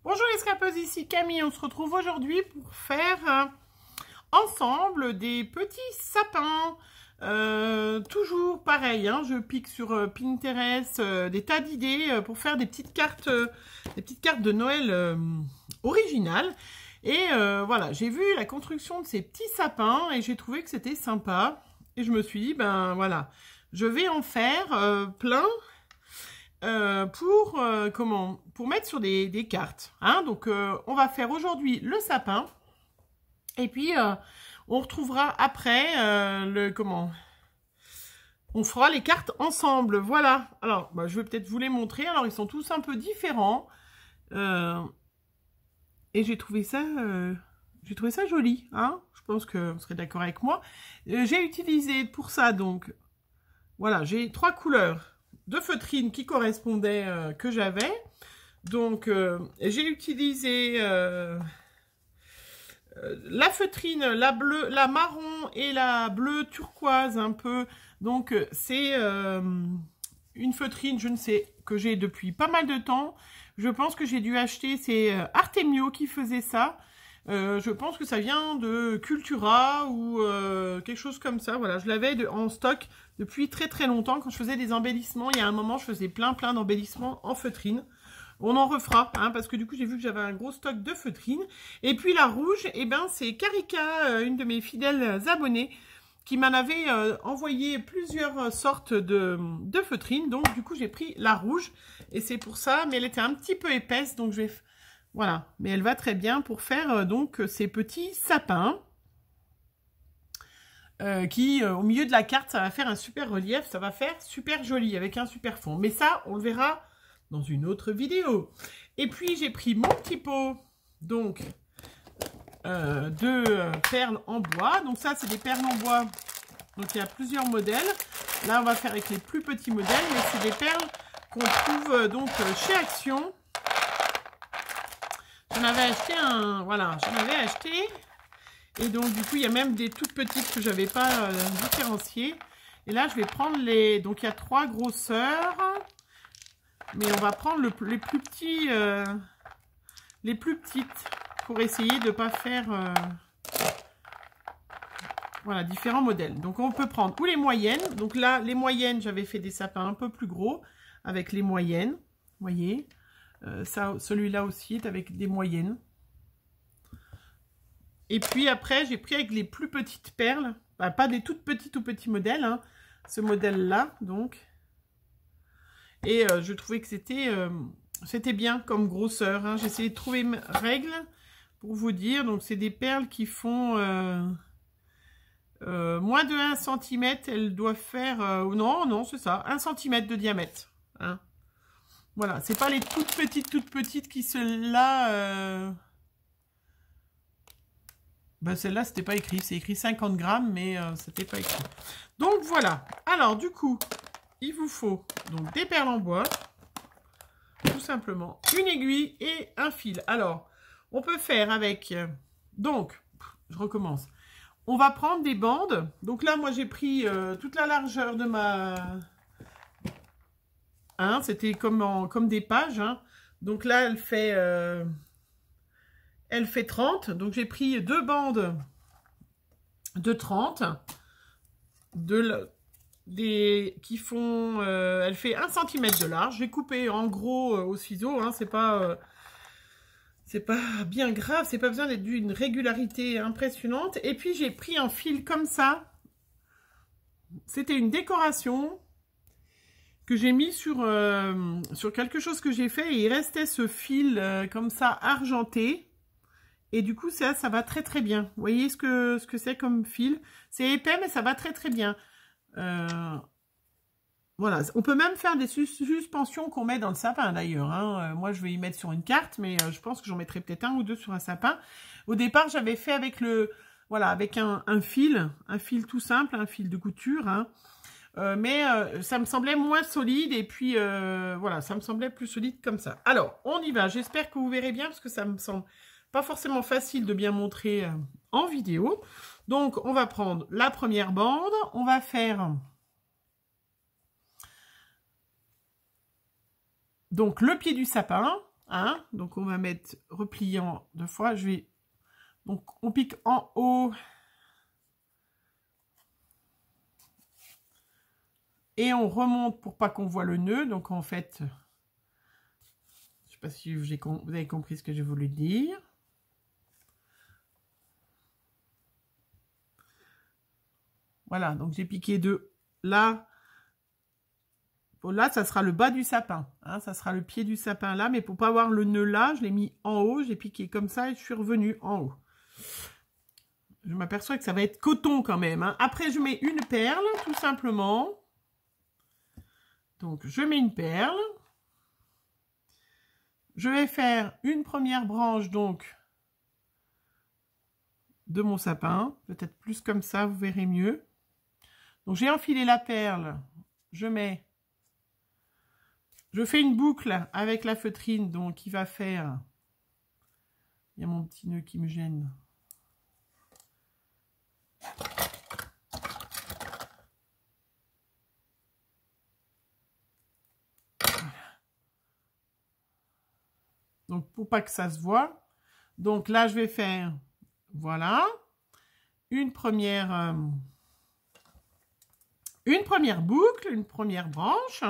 Bonjour les scrapeuses, ici Camille. On se retrouve aujourd'hui pour faire ensemble des petits sapins. Toujours pareil, hein, je pique sur Pinterest des tas d'idées pour faire des petites cartes de Noël originales. Et voilà, j'ai vu la construction de ces petits sapins et j'ai trouvé que c'était sympa. Et je me suis dit, ben voilà, je vais en faire plein. Pour mettre sur des cartes. Hein. Donc, on va faire aujourd'hui le sapin. Et puis, on retrouvera après on fera les cartes ensemble. Voilà. Alors, bah, je vais peut-être vous les montrer. Alors, ils sont tous un peu différents. Et j'ai trouvé ça joli. Hein. Je pense que vous serez d'accord avec moi. J'ai utilisé pour ça, donc, voilà, j'ai 3 couleurs de feutrine qui correspondaient, que j'avais. Donc, j'ai utilisé la feutrine, la bleue, la marron et la bleue turquoise un peu. Donc, c'est une feutrine, je ne sais, que j'ai depuis pas mal de temps. Je pense que j'ai dû acheter, c'est Artemio qui faisait ça. Je pense que ça vient de Cultura ou quelque chose comme ça. Voilà, je l'avais en stock depuis très très longtemps quand je faisais des embellissements. Il y a un moment, je faisais plein d'embellissements en feutrine. On en refera, hein, parce que du coup, j'ai vu que j'avais un gros stock de feutrine. Et puis la rouge, eh ben, c'est Karika, une de mes fidèles abonnées, qui m'en avait envoyé plusieurs sortes de feutrine. Donc, du coup, j'ai pris la rouge. Et c'est pour ça, mais elle était un petit peu épaisse, donc je vais... Voilà, mais elle va très bien pour faire donc ces petits sapins qui, au milieu de la carte, ça va faire un super relief, ça va faire super joli avec un super fond. Mais ça, on le verra dans une autre vidéo. Et puis, j'ai pris mon petit pot donc de perles en bois. Donc ça, c'est des perles en bois. Donc, il y a plusieurs modèles. Là, on va faire avec les plus petits modèles, mais c'est des perles qu'on trouve donc chez Action. J'en avais acheté j'en avais acheté. Et donc, du coup, il y a même des toutes petites que je n'avais pas différenciées. Et là, je vais prendre les... Donc, il y a 3 grosseurs. Mais on va prendre les plus petits... les plus petites. Pour essayer de ne pas faire... voilà, différents modèles. Donc, on peut prendre ou les moyennes. Donc là, les moyennes, j'avais fait des sapins un peu plus gros. Avec les moyennes. Vous voyez ? Celui-là aussi est avec des moyennes. Et puis après, j'ai pris avec les plus petites perles. Enfin, pas des toutes petites ou petits modèles. Hein, ce modèle-là, donc. Et je trouvais que c'était bien comme grosseur. Hein. J'ai essayé de trouver une règle pour vous dire. Donc, c'est des perles qui font moins de 1 cm. Elles doivent faire... non, c'est ça. 1 cm de diamètre. Hein. Voilà, c'est pas les toutes petites qui celle-là... Ben celle-là, c'était pas écrit. C'est écrit 50 grammes, mais c'était pas écrit. Donc voilà. Alors, du coup, il vous faut donc des perles en bois. Tout simplement. Une aiguille et un fil. Alors, on peut faire avec... donc, je recommence. On va prendre des bandes. Donc là, moi, j'ai pris toute la largeur de ma... Hein, c'était comme des pages. Hein. Donc là, elle fait 30. Donc j'ai pris 2 bandes de 30. Qui font... elle fait 1 cm de large. J'ai coupé en gros au ciseau. Hein, c'est pas bien grave. C'est pas besoin d'être d'une régularité impressionnante. Et puis j'ai pris un fil comme ça. C'était une décoration que j'ai mis sur quelque chose que j'ai fait et il restait ce fil comme ça argenté et du coup ça va très très bien. Vous voyez ce que c'est comme fil? C'est épais mais ça va très très bien. Voilà, on peut même faire des suspensions qu'on met dans le sapin d'ailleurs. Hein. Moi je vais y mettre sur une carte mais je pense que j'en mettrai peut-être 1 ou 2 sur un sapin. Au départ j'avais fait avec avec un fil tout simple, un fil de couture. Hein. Mais ça me semblait moins solide et puis voilà, ça me semblait plus solide comme ça. Alors, on y va. J'espère que vous verrez bien parce que ça me semble pas forcément facile de bien montrer en vidéo. Donc, on va prendre la première bande. On va faire donc le pied du sapin. Hein, donc on va mettre repliant 2 fois. Donc on pique en haut et on remonte pour pas qu'on voit le nœud. Donc en fait, je sais pas si vous avez compris ce que j'ai voulu dire. Voilà, donc j'ai piqué de là. Bon, là, ça sera le bas du sapin. Hein, ça sera le pied du sapin là. Mais pour pas avoir le nœud là, je l'ai mis en haut. J'ai piqué comme ça et je suis revenue en haut. Je m'aperçois que ça va être coton quand même. Hein. Après, je mets une perle, tout simplement. Donc, je mets une perle. Je vais faire une première branche, donc, de mon sapin. Peut-être plus comme ça, vous verrez mieux. Donc, j'ai enfilé la perle. Je fais une boucle avec la feutrine, donc, qui va faire... Il y a mon petit nœud qui me gêne. Donc, pour pas que ça se voit. Donc, là, je vais faire, voilà, une première boucle, une première branche.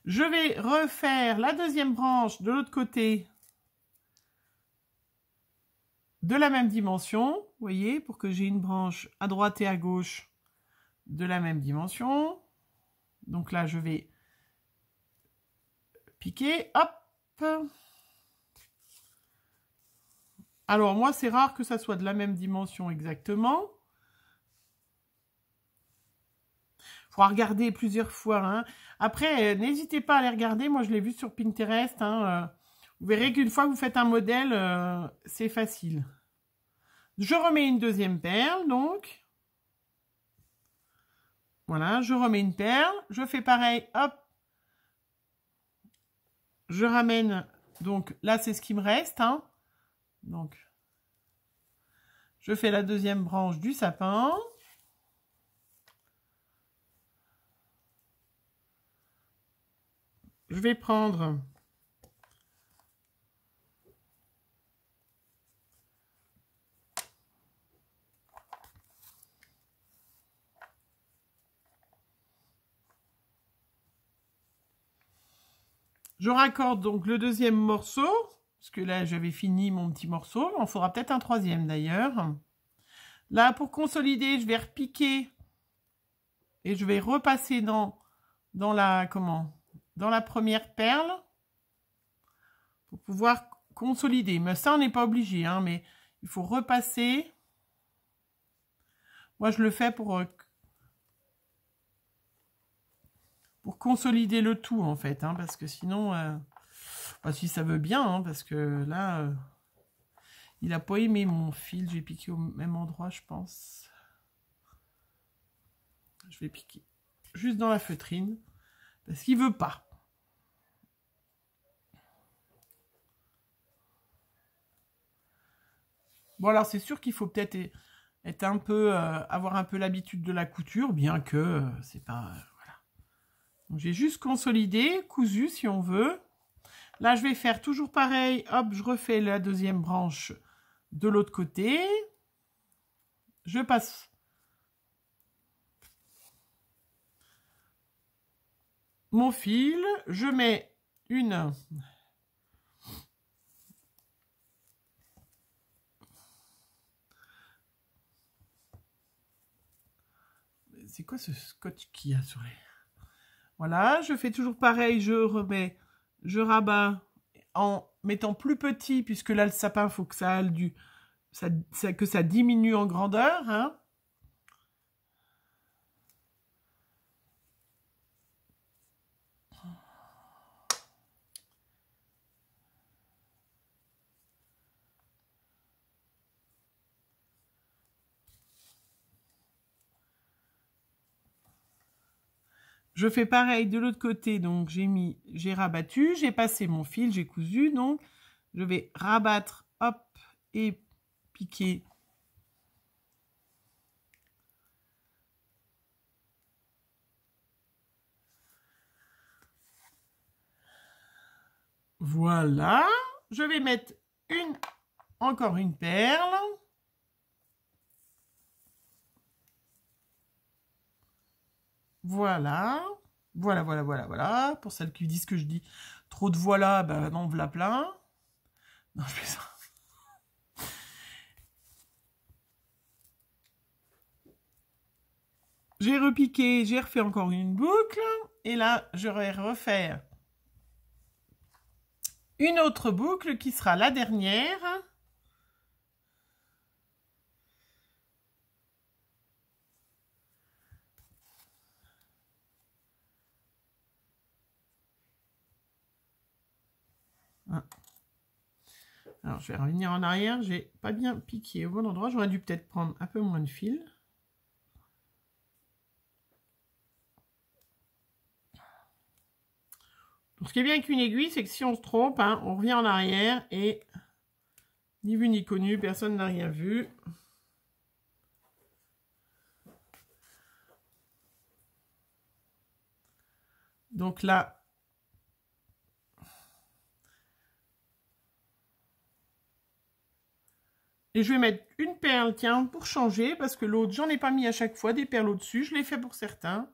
Je vais refaire la deuxième branche de l'autre côté de la même dimension. Vous voyez, pour que j'ai une branche à droite et à gauche de la même dimension. Donc là, je vais piquer, hop. Alors moi, c'est rare que ça soit de la même dimension exactement. Il faudra regarder plusieurs fois. Hein. Après, n'hésitez pas à les regarder. Moi, je l'ai vu sur Pinterest. Hein. Vous verrez qu'une fois que vous faites un modèle, c'est facile. Je remets une deuxième perle, donc. Voilà, je remets une perle. Je fais pareil, hop. Je ramène, donc là, c'est ce qui me reste. Hein. Donc, je fais la deuxième branche du sapin. Je vais prendre je raccorde donc le deuxième morceau, parce que là j'avais fini mon petit morceau, il en faudra peut-être un troisième d'ailleurs. Là pour consolider, je vais repiquer et je vais repasser dans la première perle pour pouvoir consolider. Mais ça on n'est pas obligé, hein, mais il faut repasser. Moi je le fais pour consolider le tout en fait, hein, parce que sinon, bah, si ça veut bien, hein, parce que là, il a pas aimé mon fil, j'ai piqué au même endroit, je pense. Je vais piquer juste dans la feutrine, parce qu'il veut pas. Bon alors c'est sûr qu'il faut peut-être être un peu, avoir un peu l'habitude de la couture, bien que c'est pas... J'ai juste consolidé, cousu si on veut. Là, je vais faire toujours pareil. Hop, je refais la deuxième branche de l'autre côté. Je passe mon fil. Je mets une... C'est quoi ce scotch qu'il y a sur les... Voilà, je fais toujours pareil, je remets, je rabats en mettant plus petit, puisque là, le sapin, il faut que que ça diminue en grandeur. Hein. Je fais pareil de l'autre côté, donc j'ai rabattu, j'ai passé mon fil, j'ai cousu, donc je vais rabattre, hop, et piquer. Voilà. Je vais mettre encore une perle. Voilà. Voilà. Pour celles qui disent que je dis trop de voilà, ben non, voilà plein. Non, je fais ça. J'ai repiqué, j'ai refait encore une boucle. Et là, je vais refaire une autre boucle qui sera la dernière. Alors, je vais revenir en arrière. J'ai pas bien piqué au bon endroit. J'aurais dû peut-être prendre un peu moins de fil. Donc, ce qui est bien avec une aiguille, c'est que si on se trompe, hein, on revient en arrière et ni vu ni connu, personne n'a rien vu. Donc là, et je vais mettre une perle, tiens, pour changer, parce que l'autre, j'en ai pas mis à chaque fois des perles au-dessus. Je l'ai fait pour certains.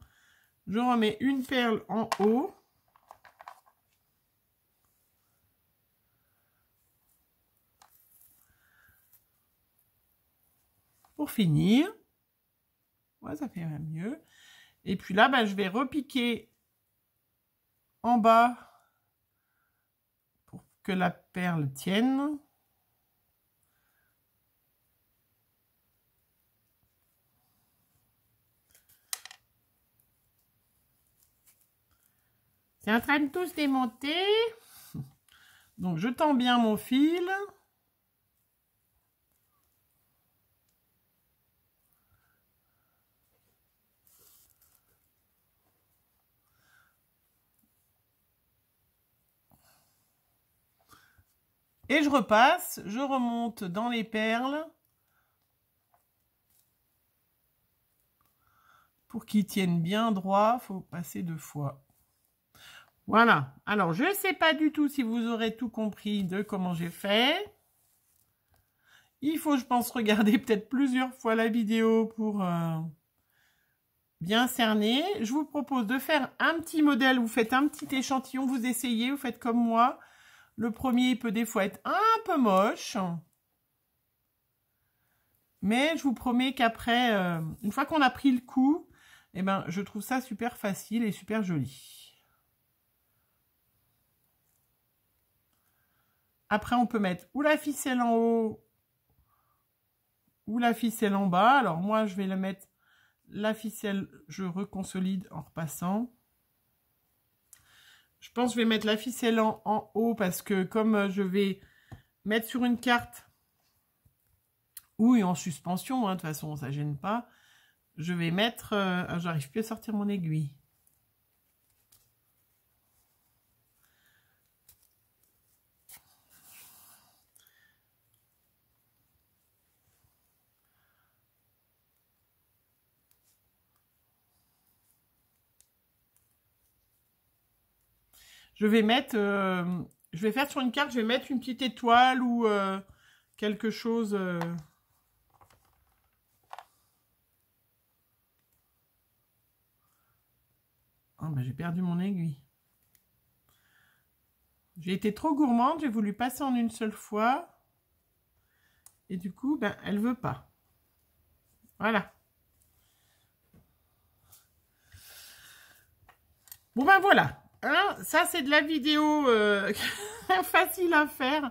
Je remets une perle en haut. Pour finir. Ouais, ça fait mieux. Et puis là, ben, je vais repiquer en bas pour que la perle tienne. C'est en train de tout se démonter. Donc, je tends bien mon fil. Et je repasse, je remonte dans les perles pour qu'ils tiennent bien droit. Il faut passer 2 fois. Voilà. Alors, je ne sais pas du tout si vous aurez tout compris de comment j'ai fait. Il faut, je pense, regarder peut-être plusieurs fois la vidéo pour bien cerner. Je vous propose de faire un petit modèle. Vous faites un petit échantillon, vous essayez, vous faites comme moi. Le premier peut des fois être un peu moche. Mais je vous promets qu'après, une fois qu'on a pris le coup, eh ben, je trouve ça super facile et super joli. Après, on peut mettre ou la ficelle en haut ou la ficelle en bas. Alors moi, je vais le mettre la ficelle, je reconsolide en repassant. Je pense que je vais mettre la ficelle en haut parce que comme je vais mettre sur une carte ou en suspension, hein, de toute façon, ça ne gêne pas, je vais mettre... j'arrive plus à sortir mon aiguille. Je vais mettre... je vais faire sur une carte, je vais mettre une petite étoile ou quelque chose... Oh, ben, j'ai perdu mon aiguille. J'ai été trop gourmande, j'ai voulu passer en une seule fois. Et du coup, ben, elle veut pas. Voilà. Bon, ben voilà. Hein, ça, c'est de la vidéo facile à faire.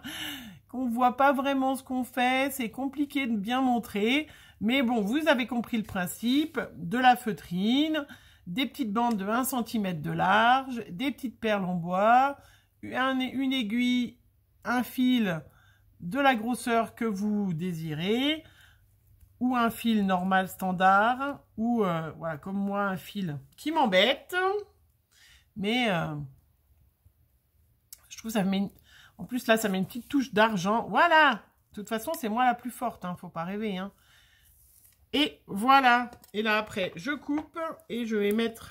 Qu'on voit pas vraiment ce qu'on fait. C'est compliqué de bien montrer. Mais bon, vous avez compris le principe. De la feutrine, des petites bandes de 1 cm de large, des petites perles en bois, une aiguille, un fil de la grosseur que vous désirez, ou un fil normal standard, ou voilà, comme moi, un fil qui m'embête. Mais je trouve que ça met... En plus, là, ça met une petite touche d'argent. Voilà. De toute façon, c'est moi la plus forte. Hein. Faut pas rêver. Hein. Et voilà. Et là, après, je coupe. Et je vais mettre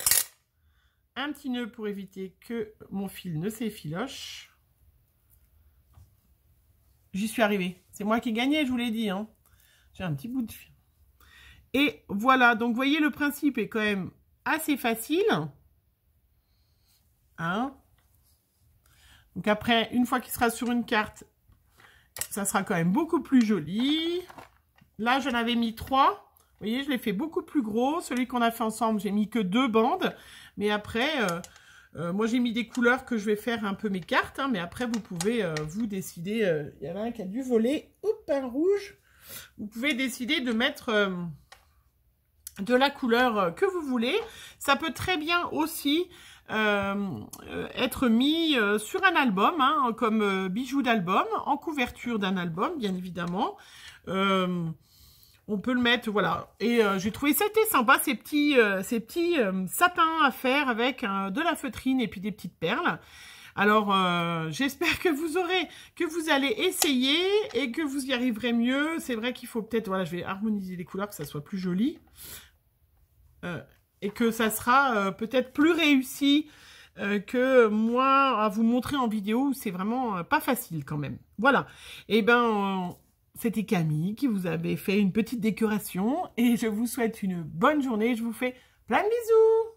un petit nœud pour éviter que mon fil ne s'effiloche. j'y suis arrivée. C'est moi qui ai gagné, je vous l'ai dit. Hein. J'ai un petit bout de fil. Et voilà, donc vous voyez, le principe est quand même assez facile. Hein? Donc après, une fois qu'il sera sur une carte, ça sera quand même beaucoup plus joli. Là, j'en avais mis 3. Vous voyez, je l'ai fait beaucoup plus gros. Celui qu'on a fait ensemble, j'ai mis que 2 bandes. Mais après, moi, j'ai mis des couleurs que je vais faire un peu mes cartes. Hein, mais après, vous pouvez, vous décider. Il y en a un qui a dû voler. Oups, un rouge. Vous pouvez décider de mettre de la couleur que vous voulez. Ça peut très bien aussi être mis sur un album, hein, comme bijou d'album, en couverture d'un album, bien évidemment. On peut le mettre, voilà. Et j'ai trouvé ça était sympa, ces petits sapins à faire avec de la feutrine et puis des petites perles. Alors, j'espère que vous allez essayer et que vous y arriverez mieux. C'est vrai qu'il faut peut-être, voilà, je vais harmoniser les couleurs, que ça soit plus joli. Et que ça sera peut-être plus réussi que moi à vous montrer en vidéo. C'est vraiment pas facile quand même. Voilà. Et ben, c'était Camille qui vous avait fait une petite décoration. Et je vous souhaite une bonne journée. Je vous fais plein de bisous.